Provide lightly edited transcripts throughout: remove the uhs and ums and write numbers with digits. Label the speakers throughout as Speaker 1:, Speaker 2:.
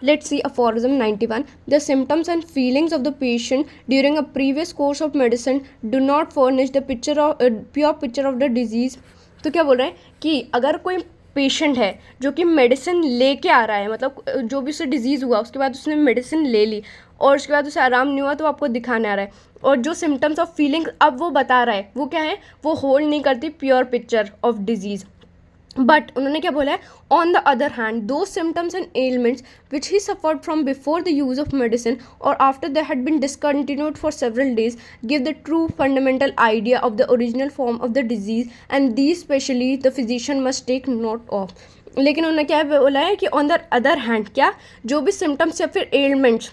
Speaker 1: Let's see aphorism 91. The symptoms and feelings of the patient during a previous course of medicine do not furnish the pure picture of the disease. तो क्या बोल रहे हैं कि अगर कोई patient है जो कि मेडिसिन लेके आ रहा है, मतलब जो भी उसे डिजीज़ हुआ उसके बाद उसने मेडिसिन ले ली और उसके बाद उसे आराम नहीं हुआ तो आपको दिखाने आ रहा है, और जो सिम्टम्स ऑफ फीलिंग अब वो बता रहा है वो क्या है, वो होल्ड नहीं करती pure picture of disease. But उन्होंने क्या बोला है, ऑन द अदर हैंड दो symptoms and elements which he suffered from before the use of medicine और after they had been discontinued for several days give the true fundamental idea of the original form of the disease and the especially the physician must take note of. लेकिन उन्होंने क्या बोला है कि on the other hand क्या, जो भी symptoms या फिर एलिमेंट्स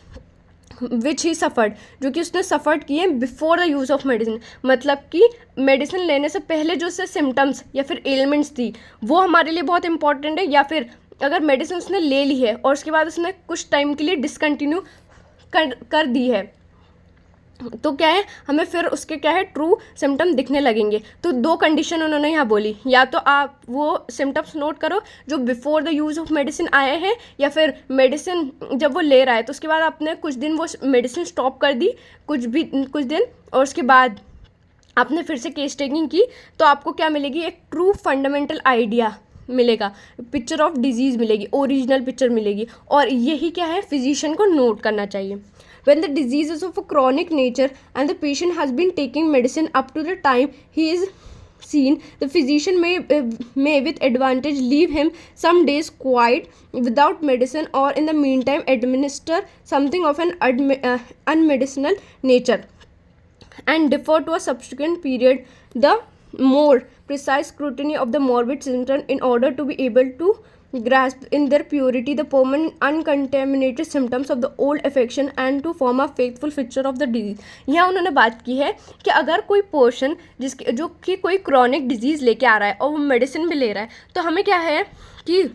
Speaker 1: विच ही सफ़र्ड, जो कि उसने सफ़र्ड किए before the use of medicine, मतलब कि मेडिसिन लेने से पहले जो उससे सिम्टम्स या फिर एलिमेंट्स थी वो हमारे लिए बहुत इंपॉर्टेंट है, या फिर अगर मेडिसिन उसने ले ली है और उसके बाद उसने कुछ टाइम के लिए डिसकंटिन्यू कर दी है तो क्या है, हमें फिर उसके क्या है ट्रू सिम्टम दिखने लगेंगे. तो दो कंडीशन उन्होंने यहाँ बोली, या तो आप वो सिम्टम्स नोट करो जो before the use of medicine आए हैं, या फिर मेडिसिन जब वो ले रहा है तो उसके बाद आपने कुछ दिन वो मेडिसिन स्टॉप कर दी, कुछ दिन, और उसके बाद आपने फिर से केस टेकिंग की, तो आपको क्या मिलेगी, एक ट्रू फंडामेंटल आइडिया मिलेगा, पिक्चर ऑफ डिजीज़ मिलेगी, ओरिजिनल पिक्चर मिलेगी. और यही क्या है फिजिशियन को नोट करना चाहिए. When the disease is of a chronic nature and the patient has been taking medicine up to the time he is seen, the physician may with advantage leave him some days quiet without medicine, or in the meantime administer something of an unmedicinal nature and defer to a subsequent period the more precise scrutiny of the morbid symptom in order to be able to grasp in their purity the permanent uncontaminated symptoms of the old affection and to form a faithful picture of the disease. यहाँ उन्होंने बात की है कि अगर कोई person जो कि कोई क्रॉनिक डिजीज़ लेके आ रहा है और वो मेडिसिन भी ले रहा है, तो हमें क्या है कि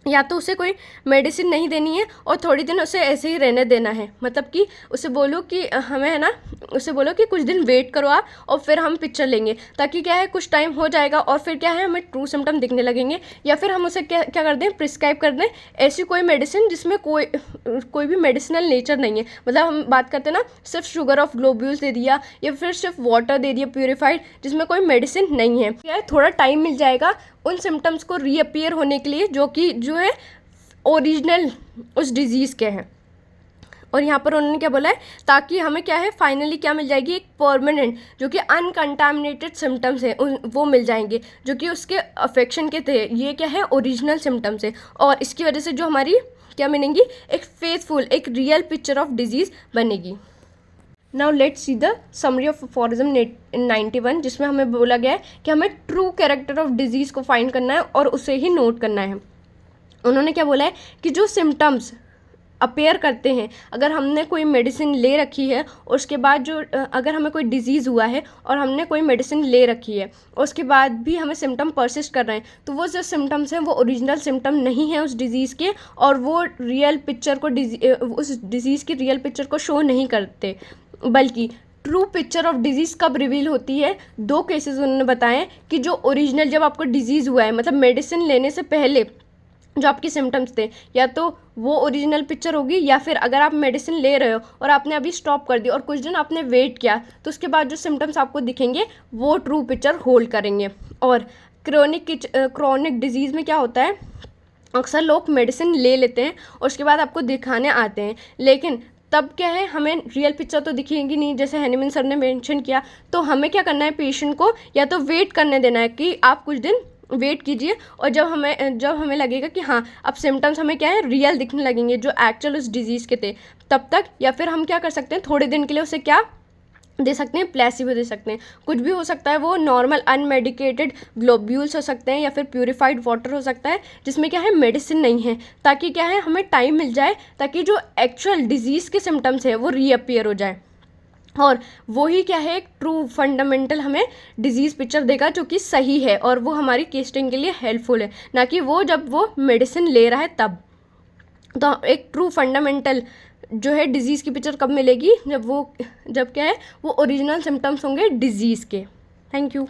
Speaker 1: या तो उसे कोई मेडिसिन नहीं देनी है और थोड़ी दिन उसे ऐसे ही रहने देना है, मतलब कि उसे बोलो कि हमें है ना, उसे बोलो कि कुछ दिन वेट करो आप और फिर हम पिक्चर लेंगे, ताकि क्या है कुछ टाइम हो जाएगा और फिर क्या है हमें ट्रू सिम्टम दिखने लगेंगे. या फिर हम उसे क्या कर दें, प्रिस्क्राइब कर दें ऐसी कोई मेडिसिन जिसमें कोई भी मेडिसिनल नेचर नहीं है. मतलब हम बात करते हैं ना, सिर्फ शुगर ऑफ ग्लोब्यूल्स दे दिया या फिर सिर्फ वाटर दे दिया प्योरीफाइड, जिसमें कोई मेडिसिन नहीं है. क्या है, थोड़ा टाइम मिल जाएगा उन सिम्टम्स को रीअपियर होने के लिए जो है ओरिजिनल उस डिज़ीज़ के हैं. और यहाँ पर उन्होंने क्या बोला है, ताकि हमें क्या है फाइनली क्या मिल जाएगी, एक परमानेंट जो कि अनकंटामिनेटेड सिम्टम्स है वो मिल जाएंगे, जो कि उसके अफेक्शन के थे. ये क्या है ओरिजिनल सिम्टम्स है, और इसकी वजह से जो हमारी क्या मिलेंगी, एक फेथफुल, एक रियल पिक्चर ऑफ डिजीज़ बनेगी. Now let's see the summary of aphorism 91, जिसमें हमें बोला गया है कि हमें ट्रू कैरेक्टर ऑफ डिजीज़ को फाइंड करना है और उसे ही नोट करना है. उन्होंने क्या बोला है कि जो सिम्टम्स अपेयर करते हैं, अगर हमने कोई मेडिसिन ले रखी है और उसके बाद जो अगर हमें कोई डिजीज़ हुआ है और हमने कोई मेडिसिन ले रखी है और उसके बाद भी हमें सिम्टम परसिस्ट कर रहे हैं, तो वो जो सिम्टम्स हैं वो ओरिजिनल सिम्टम नहीं है उस डिज़ीज़ के, और वो रियल पिक्चर को उस डिज़ीज़ की रियल पिक्चर को शो नहीं करते. बल्कि ट्रू पिक्चर ऑफ डिजीज़ कब रिवील होती है, दो केसेस उन्होंने बताए कि जो ओरिजिनल जब आपको डिजीज़ हुआ है, मतलब मेडिसिन लेने से पहले जो आपके सिम्टम्स थे, या तो वो ओरिजिनल पिक्चर होगी, या फिर अगर आप मेडिसिन ले रहे हो और आपने अभी स्टॉप कर दी और कुछ दिन आपने वेट किया, तो उसके बाद जो सिम्टम्स आपको दिखेंगे वो ट्रू पिक्चर होल्ड करेंगे. और क्रॉनिक डिजीज़ में क्या होता है, अक्सर लोग मेडिसिन ले लेते हैं और उसके बाद आपको दिखाने आते हैं, लेकिन तब क्या है हमें रियल पिक्चर तो दिखेगी नहीं, जैसे हैनीमैन सर ने मेंशन किया. तो हमें क्या करना है, पेशेंट को या तो वेट करने देना है कि आप कुछ दिन वेट कीजिए, और जब हमें लगेगा कि हाँ अब सिम्टम्स हमें क्या है रियल दिखने लगेंगे जो एक्चुअल उस डिज़ीज़ के थे, तब तक. या फिर हम क्या कर सकते हैं, थोड़े दिन के लिए उसे क्या दे सकते हैं, प्लेसिबो दे सकते हैं. कुछ भी हो सकता है, वो नॉर्मल अनमेडिकेटेड ग्लोब्यूल्स हो सकते हैं या फिर प्यूरिफाइड वाटर हो सकता है जिसमें क्या है मेडिसिन नहीं है, ताकि क्या है हमें टाइम मिल जाए, ताकि जो एक्चुअल डिजीज़ के सिम्टम्स हैं वो रीअपियर हो जाए. और वही क्या है एक ट्रू फंडामेंटल हमें डिजीज़ पिक्चर देगा जो कि सही है, और वो हमारी केस्टिंग के लिए हेल्पफुल है, ना कि वो जब वो मेडिसिन ले रहा है तब. तो एक ट्रू फंडामेंटल जो है डिज़ीज़ की पिक्चर कब मिलेगी, जब क्या है वो ओरिजिनल सिम्टम्स होंगे डिज़ीज़ के. Thank you.